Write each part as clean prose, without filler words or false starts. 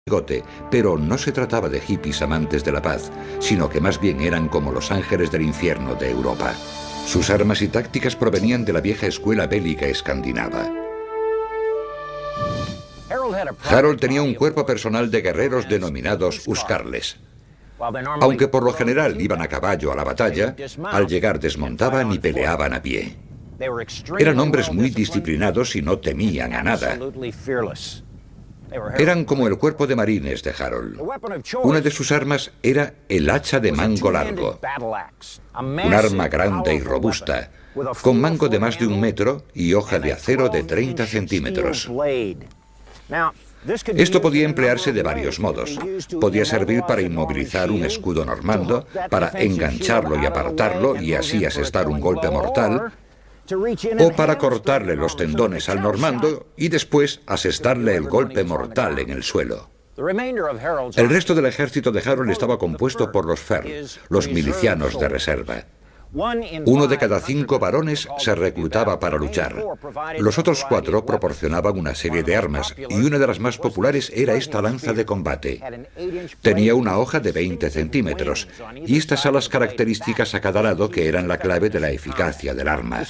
bigote, pero no se trataba de hippies amantes de la paz, sino que más bien eran como los ángeles del infierno de Europa. Sus armas y tácticas provenían de la vieja escuela bélica escandinava. Harold tenía un cuerpo personal de guerreros denominados huscarles. Aunque por lo general iban a caballo a la batalla, al llegar desmontaban y peleaban a pie. Eran hombres muy disciplinados y no temían a nada. Eran como el cuerpo de marines de Harold. Una de sus armas era el hacha de mango largo, un arma grande y robusta, con mango de más de 1 metro y hoja de acero de 30 centímetros. Esto podía emplearse de varios modos. Podía servir para inmovilizar un escudo normando, para engancharlo y apartarlo y así asestar un golpe mortal, o para cortarle los tendones al normando y después asestarle el golpe mortal en el suelo. El resto del ejército de Harold estaba compuesto por los Fern, los milicianos de reserva. 1 de cada 5 varones se reclutaba para luchar. Los otros 4 proporcionaban una serie de armas, y una de las más populares era esta lanza de combate. Tenía una hoja de 20 centímetros, y estas alas características a cada lado que eran la clave de la eficacia del arma.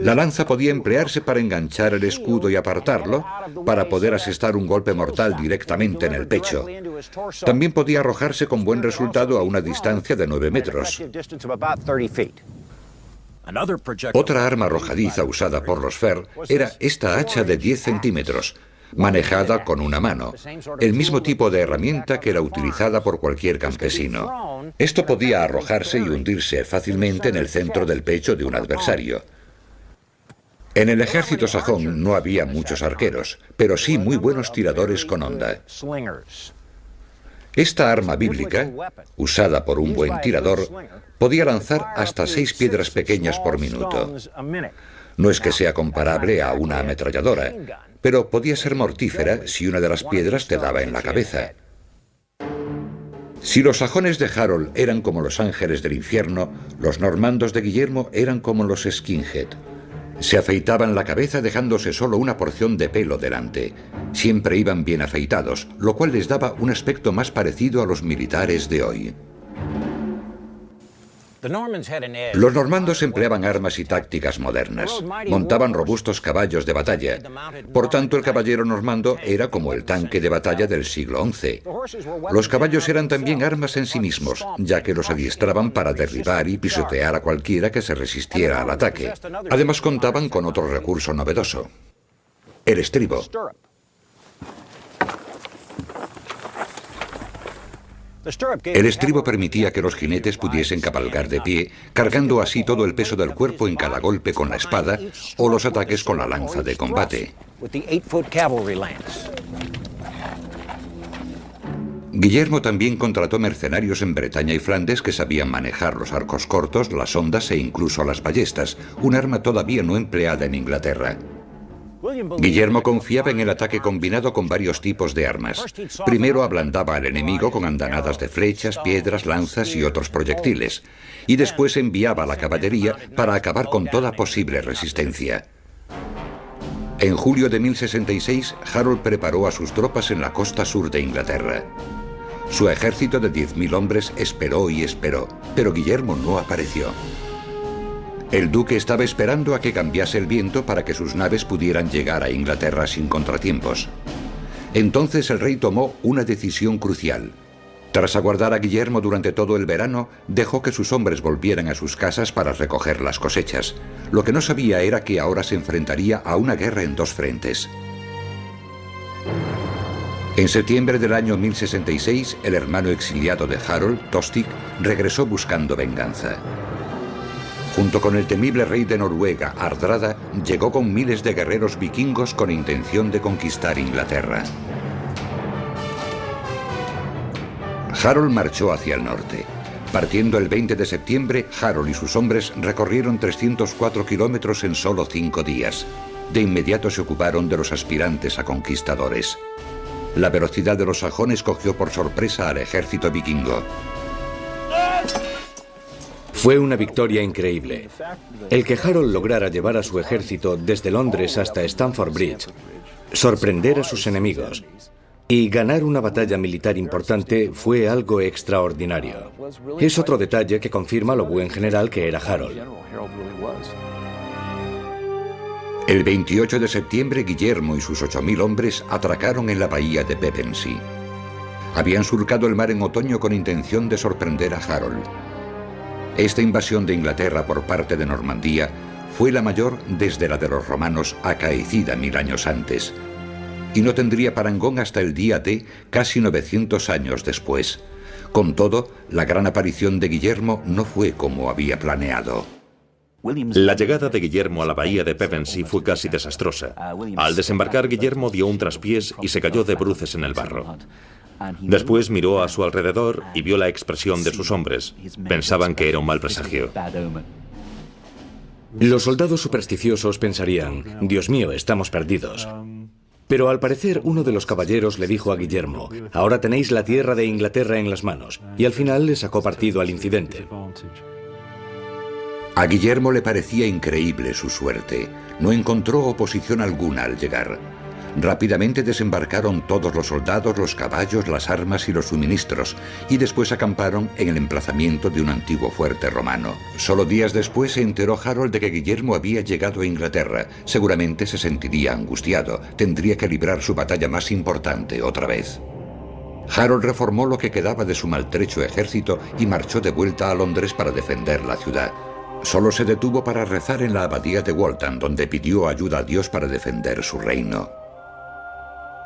La lanza podía emplearse para enganchar el escudo y apartarlo, para poder asestar un golpe mortal directamente en el pecho. También podía arrojarse con buen resultado a una distancia de 9 metros. Otra arma arrojadiza usada por los Fer era esta hacha de 10 centímetros, manejada con una mano, el mismo tipo de herramienta que era utilizada por cualquier campesino. Esto podía arrojarse y hundirse fácilmente en el centro del pecho de un adversario. En el ejército sajón no había muchos arqueros, pero sí muy buenos tiradores con honda. Esta arma bíblica, usada por un buen tirador, podía lanzar hasta 6 piedras pequeñas por minuto. No es que sea comparable a una ametralladora, pero podía ser mortífera si una de las piedras te daba en la cabeza. Si los sajones de Harold eran como los ángeles del infierno, los normandos de Guillermo eran como los skinhead. Se afeitaban la cabeza dejándose solo una porción de pelo delante. Siempre iban bien afeitados, lo cual les daba un aspecto más parecido a los militares de hoy. Los normandos empleaban armas y tácticas modernas. Montaban robustos caballos de batalla. Por tanto, el caballero normando era como el tanque de batalla del siglo XI. Los caballos eran también armas en sí mismos, ya que los adiestraban para derribar y pisotear a cualquiera que se resistiera al ataque. Además, contaban con otro recurso novedoso: el estribo. El estribo permitía que los jinetes pudiesen cabalgar de pie, cargando así todo el peso del cuerpo en cada golpe con la espada o los ataques con la lanza de combate. Guillermo también contrató mercenarios en Bretaña y Flandes que sabían manejar los arcos cortos, las hondas e incluso las ballestas, un arma todavía no empleada en Inglaterra. Guillermo confiaba en el ataque combinado con varios tipos de armas. Primero ablandaba al enemigo con andanadas de flechas, piedras, lanzas y otros proyectiles, y después enviaba a la caballería para acabar con toda posible resistencia. En julio de 1066, Harold preparó a sus tropas en la costa sur de Inglaterra. Su ejército de 10.000 hombres esperó y esperó, pero Guillermo no apareció. El duque estaba esperando a que cambiase el viento para que sus naves pudieran llegar a Inglaterra sin contratiempos. Entonces el rey tomó una decisión crucial. Tras aguardar a Guillermo durante todo el verano, dejó que sus hombres volvieran a sus casas para recoger las cosechas. Lo que no sabía era que ahora se enfrentaría a una guerra en 2 frentes. En septiembre del año 1066, el hermano exiliado de Harold, Tostig, regresó buscando venganza. Junto con el temible rey de Noruega, Hardrada, llegó con miles de guerreros vikingos con intención de conquistar Inglaterra. Harold marchó hacia el norte. Partiendo el 20 de septiembre, Harold y sus hombres recorrieron 304 kilómetros en solo 5 días. De inmediato se ocuparon de los aspirantes a conquistadores. La velocidad de los sajones cogió por sorpresa al ejército vikingo. Fue una victoria increíble. El que Harold lograra llevar a su ejército desde Londres hasta Stamford Bridge, sorprender a sus enemigos, Y ganar una batalla militar importante fue algo extraordinario. Es otro detalle que confirma lo buen general que era Harold. El 28 de septiembre, Guillermo y sus 8.000 hombres atracaron en la bahía de Pevensey. Habían surcado el mar en otoño con intención de sorprender a Harold. Esta invasión de Inglaterra por parte de Normandía fue la mayor desde la de los romanos acaecida 1000 años antes, y no tendría parangón hasta el día D, casi 900 años después. Con todo, la gran aparición de Guillermo no fue como había planeado. La llegada de Guillermo a la bahía de Pevensey fue casi desastrosa. Al desembarcar, Guillermo dio un traspiés y se cayó de bruces en el barro. Después miró a su alrededor y vio la expresión de sus hombres. Pensaban que era un mal presagio. Los soldados supersticiosos pensarían: Dios mío, estamos perdidos. Pero al parecer uno de los caballeros le dijo a Guillermo: ahora tenéis la tierra de Inglaterra en las manos, y al final le sacó partido al incidente. A Guillermo le parecía increíble su suerte. No encontró oposición alguna al llegar. Rápidamente desembarcaron todos los soldados, los caballos, las armas y los suministros, y después acamparon en el emplazamiento de un antiguo fuerte romano. Solo días después se enteró Harold de que Guillermo había llegado a Inglaterra. Seguramente se sentiría angustiado. Tendría que librar su batalla más importante otra vez. Harold reformó lo que quedaba de su maltrecho ejército y marchó de vuelta a Londres para defender la ciudad. Solo se detuvo para rezar en la abadía de Waltham, donde pidió ayuda a Dios para defender su reino.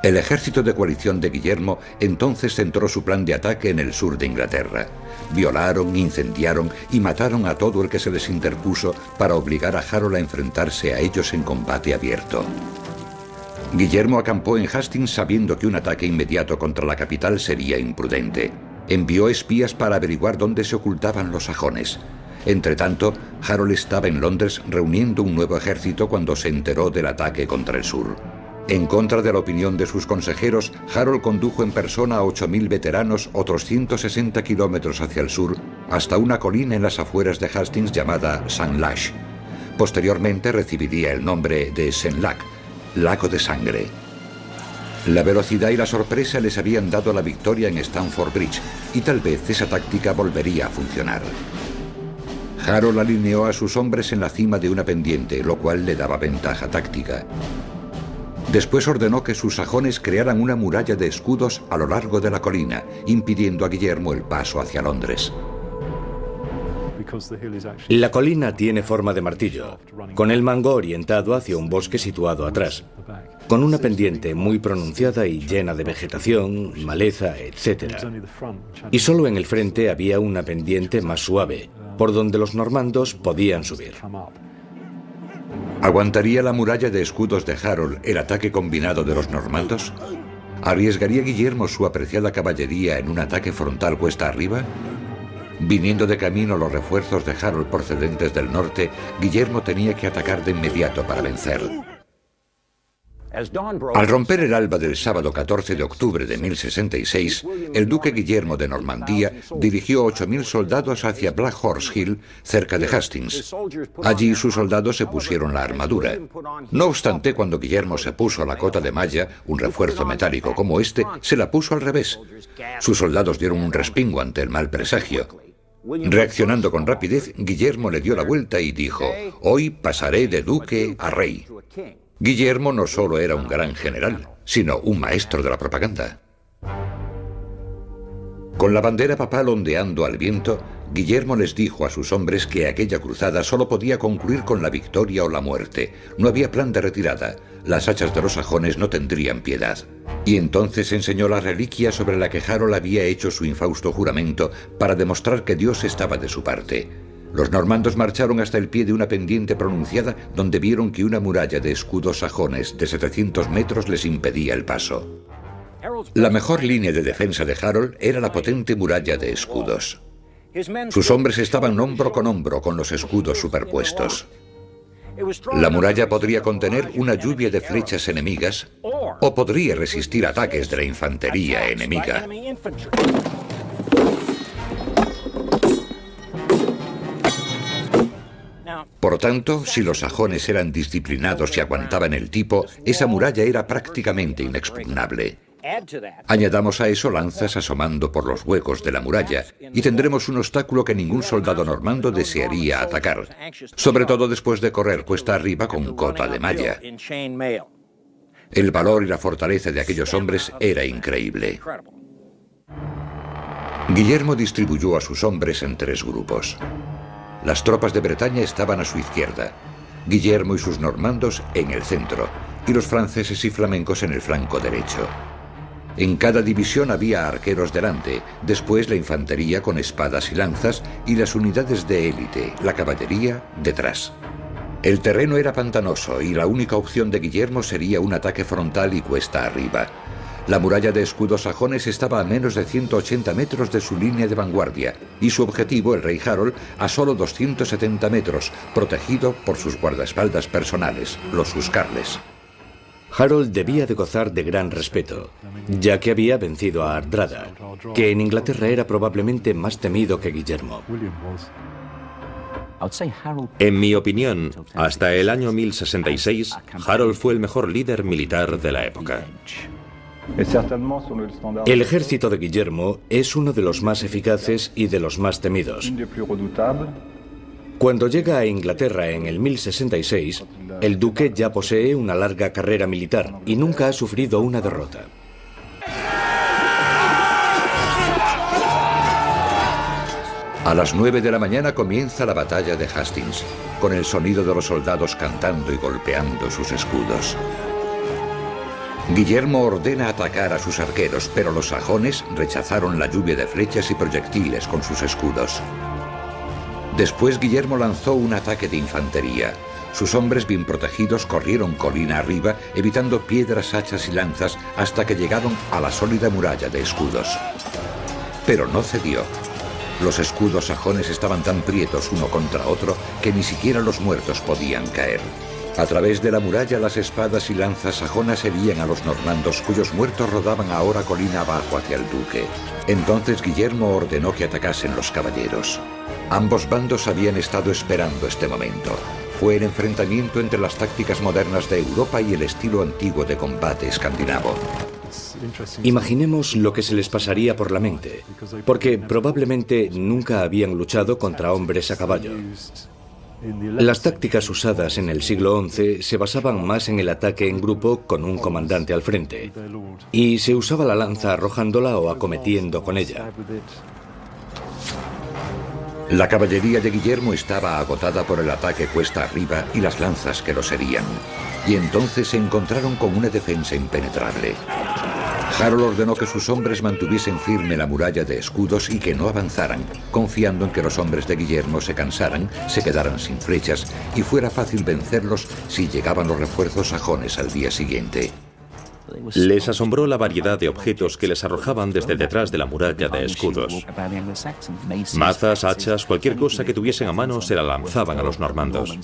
El ejército de coalición de Guillermo entonces centró su plan de ataque en el sur de Inglaterra. Violaron, incendiaron y mataron a todo el que se les interpuso para obligar a Harold a enfrentarse a ellos en combate abierto. Guillermo acampó en Hastings sabiendo que un ataque inmediato contra la capital sería imprudente. Envió espías para averiguar dónde se ocultaban los sajones. Entretanto, Harold estaba en Londres reuniendo un nuevo ejército cuando se enteró del ataque contra el sur. En contra de la opinión de sus consejeros, Harold condujo en persona a 8.000 veteranos otros 160 kilómetros hacia el sur, hasta una colina en las afueras de Hastings llamada Sandlash. Posteriormente recibiría el nombre de Senlac, lago de sangre. La velocidad y la sorpresa les habían dado la victoria en Stamford Bridge, y tal vez esa táctica volvería a funcionar. Harold alineó a sus hombres en la cima de una pendiente, lo cual le daba ventaja táctica. Después ordenó que sus sajones crearan una muralla de escudos a lo largo de la colina, impidiendo a Guillermo el paso hacia Londres. La colina tiene forma de martillo, con el mango orientado hacia un bosque situado atrás, con una pendiente muy pronunciada y llena de vegetación, maleza, etc. Y solo en el frente había una pendiente más suave, por donde los normandos podían subir. ¿Aguantaría la muralla de escudos de Harold el ataque combinado de los normandos? ¿Arriesgaría Guillermo su apreciada caballería en un ataque frontal cuesta arriba? Viniendo de camino los refuerzos de Harold procedentes del norte, Guillermo tenía que atacar de inmediato para vencer. Al romper el alba del sábado 14 de octubre de 1066, el duque Guillermo de Normandía dirigió 8.000 soldados hacia Black Horse Hill, cerca de Hastings. Allí sus soldados se pusieron la armadura. No obstante, cuando Guillermo se puso la cota de malla, un refuerzo metálico como este, se la puso al revés. Sus soldados dieron un respingo ante el mal presagio. Reaccionando con rapidez, Guillermo le dio la vuelta y dijo: «Hoy pasaré de duque a rey». Guillermo no solo era un gran general, sino un maestro de la propaganda. Con la bandera papal ondeando al viento, Guillermo les dijo a sus hombres que aquella cruzada solo podía concluir con la victoria o la muerte. No había plan de retirada. Las hachas de los sajones no tendrían piedad. Y entonces enseñó la reliquia sobre la que Harold había hecho su infausto juramento para demostrar que Dios estaba de su parte. Los normandos marcharon hasta el pie de una pendiente pronunciada, donde vieron que una muralla de escudos sajones de 700 metros les impedía el paso. La mejor línea de defensa de Harold era la potente muralla de escudos. Sus hombres estaban hombro con los escudos superpuestos. La muralla podría contener una lluvia de flechas enemigas o podría resistir ataques de la infantería enemiga. Por tanto, si los sajones eran disciplinados y aguantaban el tipo, esa muralla era prácticamente inexpugnable. Añadamos a eso lanzas asomando por los huecos de la muralla y tendremos un obstáculo que ningún soldado normando desearía atacar, sobre todo después de correr cuesta arriba con cota de malla. El valor y la fortaleza de aquellos hombres era increíble. Guillermo distribuyó a sus hombres en 3 grupos. Las tropas de Bretaña estaban a su izquierda, Guillermo y sus normandos en el centro, y los franceses y flamencos en el flanco derecho. En cada división había arqueros delante, después la infantería con espadas y lanzas y las unidades de élite, la caballería, detrás. El terreno era pantanoso y la única opción de Guillermo sería un ataque frontal y cuesta arriba. La muralla de escudos sajones estaba a menos de 180 metros de su línea de vanguardia y su objetivo, el rey Harold, a solo 270 metros, protegido por sus guardaespaldas personales, los huscarles. Harold debía de gozar de gran respeto, ya que había vencido a Hardrada, que en Inglaterra era probablemente más temido que Guillermo. En mi opinión, hasta el año 1066, Harold fue el mejor líder militar de la época. El ejército de Guillermo es uno de los más eficaces y de los más temidos. Cuando llega a Inglaterra en el 1066, el duque ya posee una larga carrera militar y nunca ha sufrido una derrota. A las 9 de la mañana comienza la batalla de Hastings, con el sonido de los soldados cantando y golpeando sus escudos. Guillermo ordena atacar a sus arqueros, pero los sajones rechazaron la lluvia de flechas y proyectiles con sus escudos. Después Guillermo lanzó un ataque de infantería. Sus hombres bien protegidos corrieron colina arriba, evitando piedras, hachas y lanzas hasta que llegaron a la sólida muralla de escudos. Pero no cedió. Los escudos sajones estaban tan prietos uno contra otro que ni siquiera los muertos podían caer. A través de la muralla las espadas y lanzas sajonas herían a los normandos, cuyos muertos rodaban ahora colina abajo hacia el duque. Entonces Guillermo ordenó que atacasen los caballeros. Ambos bandos habían estado esperando este momento. Fue el enfrentamiento entre las tácticas modernas de Europa y el estilo antiguo de combate escandinavo. Imaginemos lo que se les pasaría por la mente, porque probablemente nunca habían luchado contra hombres a caballo. Las tácticas usadas en el siglo XI se basaban más en el ataque en grupo con un comandante al frente, y se usaba la lanza arrojándola o acometiendo con ella. La caballería de Guillermo estaba agotada por el ataque cuesta arriba y las lanzas que los herían, y entonces se encontraron con una defensa impenetrable. Harold ordenó que sus hombres mantuviesen firme la muralla de escudos y que no avanzaran, confiando en que los hombres de Guillermo se cansaran, se quedaran sin flechas y fuera fácil vencerlos si llegaban los refuerzos sajones al día siguiente. Les asombró la variedad de objetos que les arrojaban desde detrás de la muralla de escudos. Mazas, hachas, cualquier cosa que tuviesen a mano se la lanzaban a los normandos.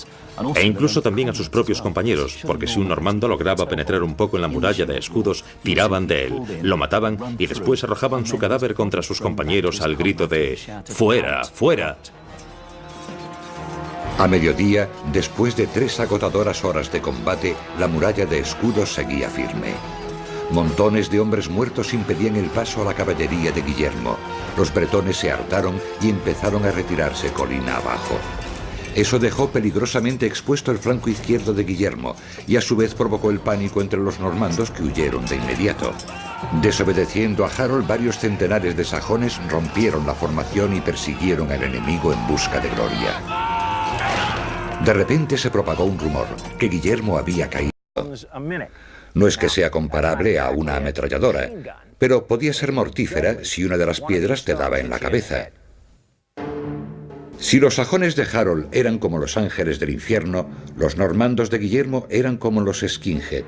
E incluso también a sus propios compañeros, porque si un normando lograba penetrar un poco en la muralla de escudos, tiraban de él, lo mataban y después arrojaban su cadáver contra sus compañeros al grito de ¡fuera, fuera! A mediodía, después de 3 agotadoras horas de combate, la muralla de escudos seguía firme. Montones de hombres muertos impedían el paso a la caballería de Guillermo. Los bretones se hartaron y empezaron a retirarse colina abajo. Eso dejó peligrosamente expuesto el flanco izquierdo de Guillermo y a su vez provocó el pánico entre los normandos, que huyeron de inmediato. Desobedeciendo a Harold, varios centenares de sajones rompieron la formación y persiguieron al enemigo en busca de gloria. De repente se propagó un rumor, que Guillermo había caído. No es que sea comparable a una ametralladora, pero podía ser mortífera si una de las piedras te daba en la cabeza. Si los sajones de Harold eran como los ángeles del infierno, los normandos de Guillermo eran como los skinhead.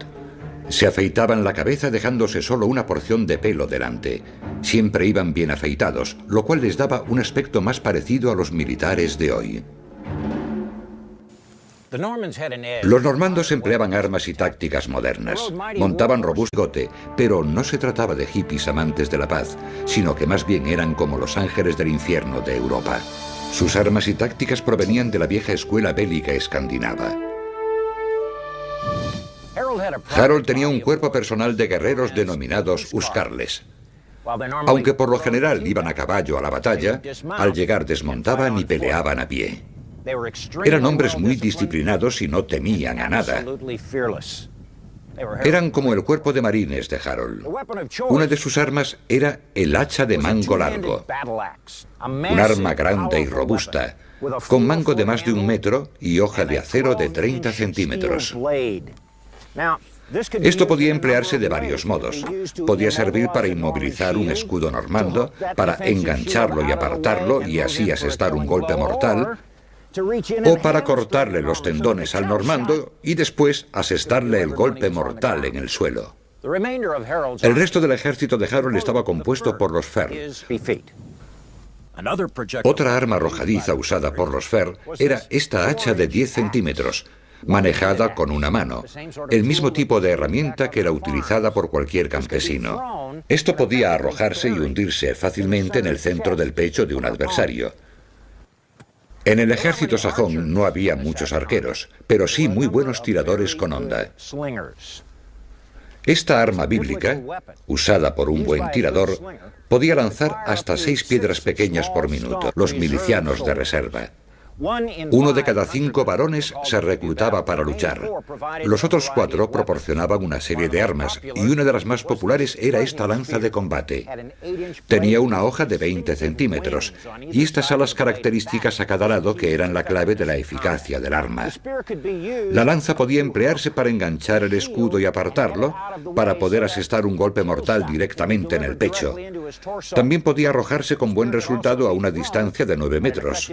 Se afeitaban la cabeza dejándose solo una porción de pelo delante. Siempre iban bien afeitados, lo cual les daba un aspecto más parecido a los militares de hoy. Los normandos empleaban armas y tácticas modernas. Montaban robusto gote, pero no se trataba de hippies amantes de la paz, sino que más bien eran como los ángeles del infierno de Europa. Sus armas y tácticas provenían de la vieja escuela bélica escandinava. Harold tenía un cuerpo personal de guerreros denominados huscarles. Aunque por lo general iban a caballo a la batalla, al llegar desmontaban y peleaban a pie. Eran hombres muy disciplinados y no temían a nada. Eran como el cuerpo de marines de Harold. Una de sus armas era el hacha de mango largo, un arma grande y robusta, con mango de más de 1 metro y hoja de acero de 30 centímetros. Esto podía emplearse de varios modos. Podía servir para inmovilizar un escudo normando, para engancharlo y apartarlo y así asestar un golpe mortal, o para cortarle los tendones al normando y después asestarle el golpe mortal en el suelo. El resto del ejército de Harold estaba compuesto por los Fer. Otra arma arrojadiza usada por los Fer era esta hacha de 10 centímetros, manejada con una mano, el mismo tipo de herramienta que era utilizada por cualquier campesino. Esto podía arrojarse y hundirse fácilmente en el centro del pecho de un adversario. En el ejército sajón no había muchos arqueros, pero sí muy buenos tiradores con honda. Esta arma bíblica, usada por un buen tirador, podía lanzar hasta 6 piedras pequeñas por minuto, los milicianos de reserva. 1 de cada 5 varones se reclutaba para luchar. Los otros 4 proporcionaban una serie de armas y una de las más populares era esta lanza de combate. Tenía una hoja de 20 centímetros y estas alas características a cada lado que eran la clave de la eficacia del arma. La lanza podía emplearse para enganchar el escudo y apartarlo, para poder asestar un golpe mortal directamente en el pecho. También podía arrojarse con buen resultado a una distancia de 9 metros.